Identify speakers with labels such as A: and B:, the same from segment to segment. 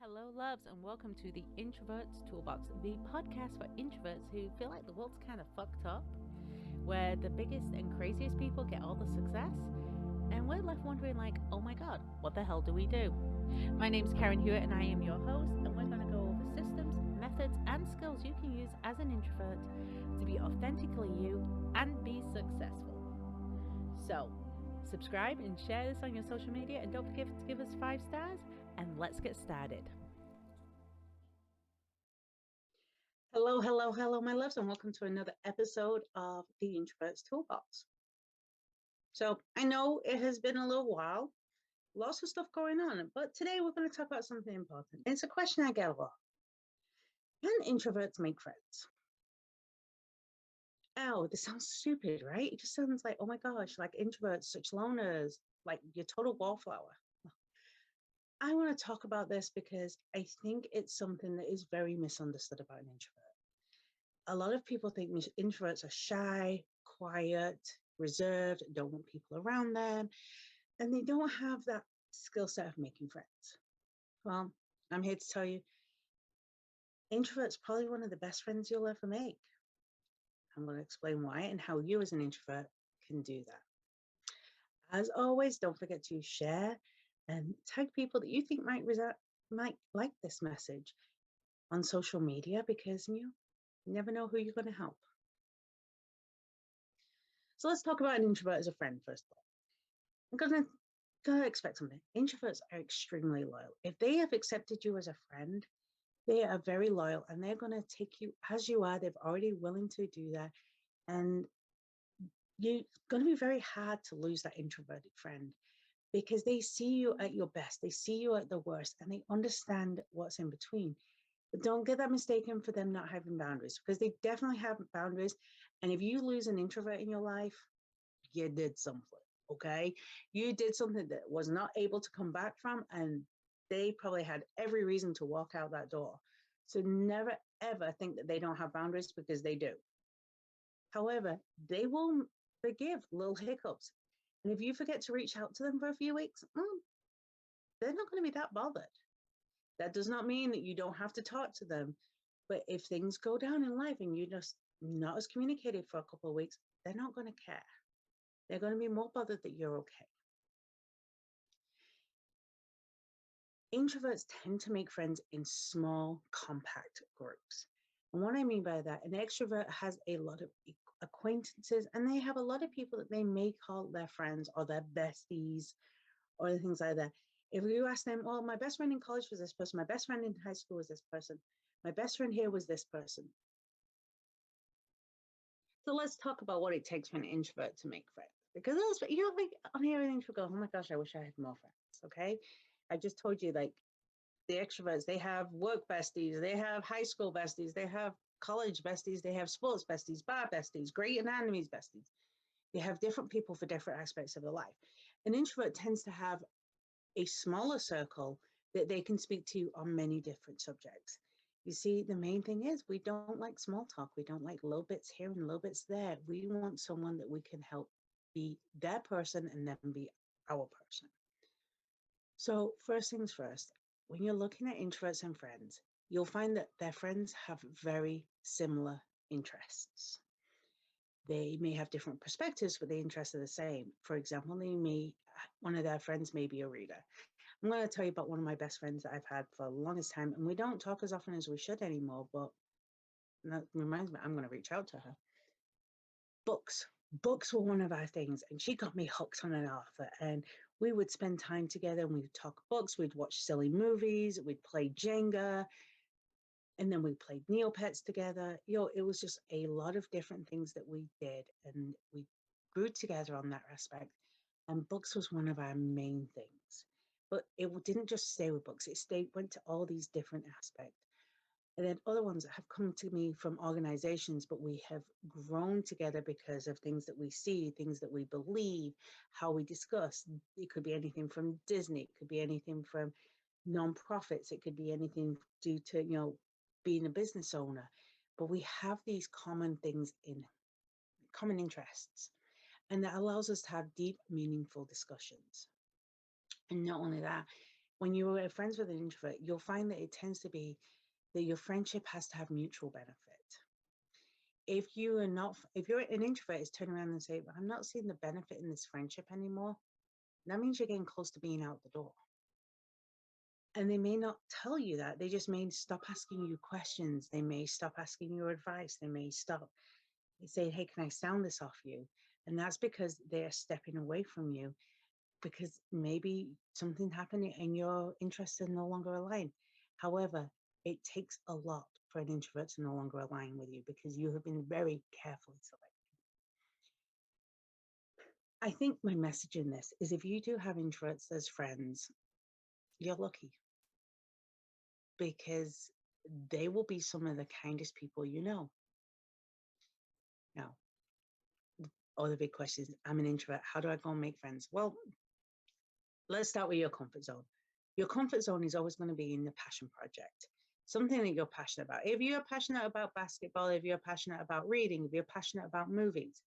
A: Hello, loves, and welcome to the Introverts Toolbox, the podcast for introverts who feel like the world's kind of fucked up, where the biggest and craziest people get all the success, and we're left wondering, like, oh my god, what the hell do we do? My name's Karen Hewitt, and I am your host, and we're going to go over systems, methods, and skills you can use as an introvert to be authentically you and be successful. So, subscribe and share this on your social media, and don't forget to give us 5 stars, and let's get started. Hello, my loves, and welcome to another episode of the Introverts Toolbox. So, I know it has been a little while, lots of stuff going on, but today we're going to talk about something important. It's a question I get a lot. Can introverts make friends? Oh, this sounds stupid, right? It just sounds like, oh my gosh, like introverts, such loners, like your total wallflower. I want to talk about this because I think it's something that is very misunderstood about an introvert. A lot of people think introverts are shy, quiet, reserved, don't want people around them, and they don't have that skill set of making friends. Well, I'm here to tell you, introverts probably one of the best friends you'll ever make. I'm going to explain why and how you as an introvert can do that. As always, don't forget to share and tag people that you think might like this message on social media, because you never know who you're going to help. So let's talk about an introvert as a friend first of all. I'm gonna expect something. Introverts are extremely loyal. If they have accepted you as a friend, they are very loyal and they're gonna take you as you are. They've already willing to do that, and you're gonna be very hard to lose that introverted friend because they see you at your best, they see you at the worst, and they understand what's in between. But don't get that mistaken for them not having boundaries, because they definitely have boundaries. And if you lose an introvert in your life, you did something, okay? You did something that was not able to come back from, and they probably had every reason to walk out that door. So never, ever think that they don't have boundaries, because they do. However, they will forgive little hiccups. And if you forget to reach out to them for a few weeks, they're not going to be that bothered. That does not mean that you don't have to talk to them. But if things go down in life and you're just not as communicated for a couple of weeks, they're not going to care. They're going to be more bothered that you're okay. Introverts tend to make friends in small, compact groups. And what I mean by that, an extrovert has a lot of acquaintances, and they have a lot of people that they may call their friends or their besties or things like that. If you ask them, well, my best friend in college was this person, my best friend in high school was this person, my best friend here was this person. So let's talk about what it takes for an introvert to make friends. Because you're like on hearing introvert go, oh my gosh, I wish I had more friends. Okay. I just told you, like, the extroverts, they have work besties, they have high school besties, they have college besties, they have sports besties, bar besties, great enemies besties. They have different people for different aspects of their life. An introvert tends to have a smaller circle that they can speak to on many different subjects. You see, the main thing is we don't like small talk. We don't like little bits here and little bits there. We want someone that we can help be their person and then be our person. So first things first, when you're looking at introverts and friends, you'll find that their friends have very similar interests. They may have different perspectives, but the interests are the same. For example, one of their friends may be a reader. I'm going to tell you about one of my best friends that I've had for the longest time, and we don't talk as often as we should anymore, but that reminds me, I'm going to reach out to her. Books. Books were one of our things, and she got me hooked on an author, and we would spend time together and we'd talk books, we'd watch silly movies, we'd play Jenga, and then we played Neopets together. It was just a lot of different things that we did, and we grew together on that aspect. And books was one of our main things. But it didn't just stay with books, went to all these different aspects. And then other ones that have come to me from organizations, but we have grown together because of things that we see, things that we believe, how we discuss. It could be anything from Disney, it could be anything from nonprofits, it could be anything due to, being a business owner. But we have these common things in common interests, and that allows us to have deep, meaningful discussions. And not only that, When you are friends with an introvert, you'll find that it tends to be that your friendship has to have mutual benefit. If you are not, if you're an introvert is turning around and say, "Well, I'm not seeing the benefit in this friendship anymore," that means you're getting close to being out the door. And they may not tell you that. They just may stop asking you questions. They may stop asking you advice. They may stop saying, "Hey, can I sound this off you?" And that's because they're stepping away from you because maybe something happened and your interests are no longer aligned. However, it takes a lot for an introvert to no longer align with you because you have been very carefully selected. I think my message in this is if you do have introverts as friends, you're lucky because they will be some of the kindest people you know. Now, other big questions. I'm an introvert. How do I go and make friends? Well, let's start with your comfort zone. Your comfort zone is always going to be in the passion project, something that you're passionate about. If you're passionate about basketball, if you're passionate about reading, if you're passionate about movies,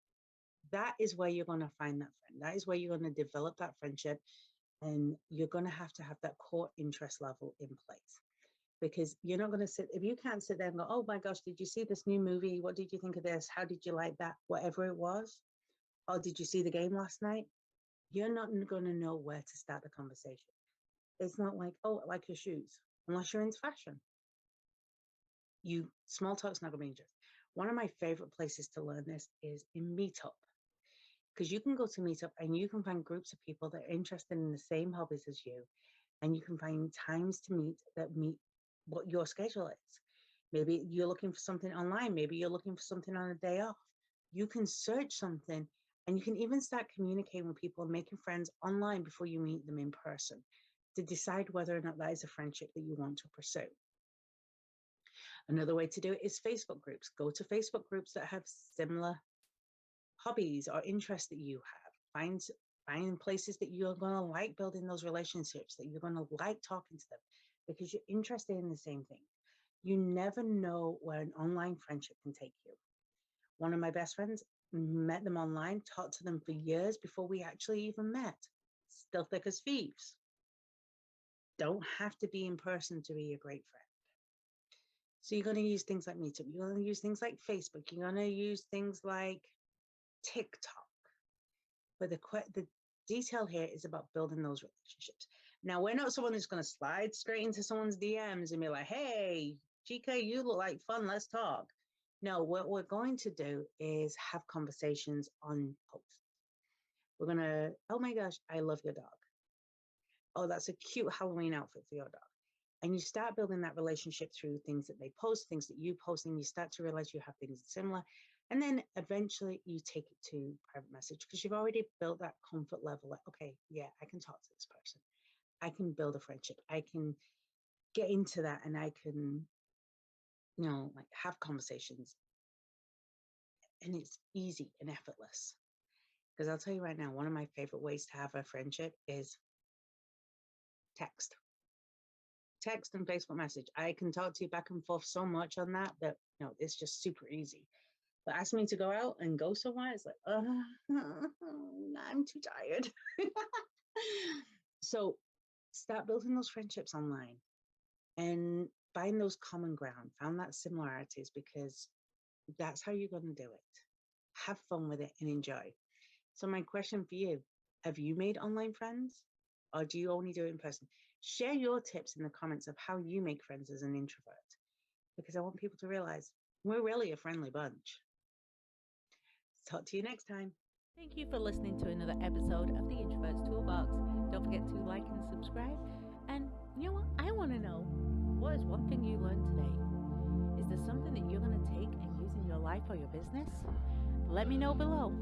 A: that is where you're going to find that friend. That is where you're going to develop that friendship. And you're going to have that core interest level in place because you're not going to sit, if you can't sit there and go, "Oh my gosh, did you see this new movie? What did you think of this? How did you like that?" Whatever it was. "Oh, did you see the game last night?" You're not going to know where to start the conversation. It's not like, "Oh, I like your shoes," unless you're into fashion. Small talk's not going to be interesting. One of my favorite places to learn this is in Meetup. Because you can go to Meetup and you can find groups of people that are interested in the same hobbies as you. And you can find times to meet that meet what your schedule is. Maybe you're looking for something online. Maybe you're looking for something on a day off. You can search something and you can even start communicating with people and making friends online before you meet them in person to decide whether or not that is a friendship that you want to pursue. Another way to do it is Facebook groups. Go to Facebook groups that have similar hobbies or interests that you have. Find places that you're going to like building those relationships, that you're going to like talking to them because you're interested in the same thing. You never know where an online friendship can take you. One of my best friends, met them online, talked to them for years before we actually even met. Still thick as thieves. Don't have to be in person to be a great friend. So you're going to use things like Meetup. You're going to use things like Facebook. You're going to use things like TikTok. But the detail here is about building those relationships. Now, we're not someone who's going to slide straight into someone's DMs and be like, "Hey, Chica, you look like fun. Let's talk." No, what we're going to do is have conversations on posts. We're going to, "Oh my gosh, I love your dog. Oh, that's a cute Halloween outfit for your dog." And you start building that relationship through things that they post, things that you post, and you start to realize you have things similar. And then eventually you take it to private message because you've already built that comfort level. Like, okay, yeah, I can talk to this person. I can build a friendship. I can get into that and I can, like have conversations. And it's easy and effortless. Because I'll tell you right now, one of my favorite ways to have a friendship is text. Text and Facebook message. I can talk to you back and forth so much on that it's just super easy. But ask me to go out and go somewhere, it's like, I'm too tired. So start building those friendships online and find those common ground, found that similarities, because that's how you're going to do it. Have fun with it and enjoy. So my question for you, have you made online friends or do you only do it in person? Share your tips in the comments of how you make friends as an introvert, because I want people to realize we're really a friendly bunch. Talk to you next time.
B: Thank you for listening to another episode of the Introverts Toolbox. Don't forget to like and subscribe. And you know what? I want to know, what is one thing you learned today? Is there something that you're going to take and use in your life or your business? Let me know below.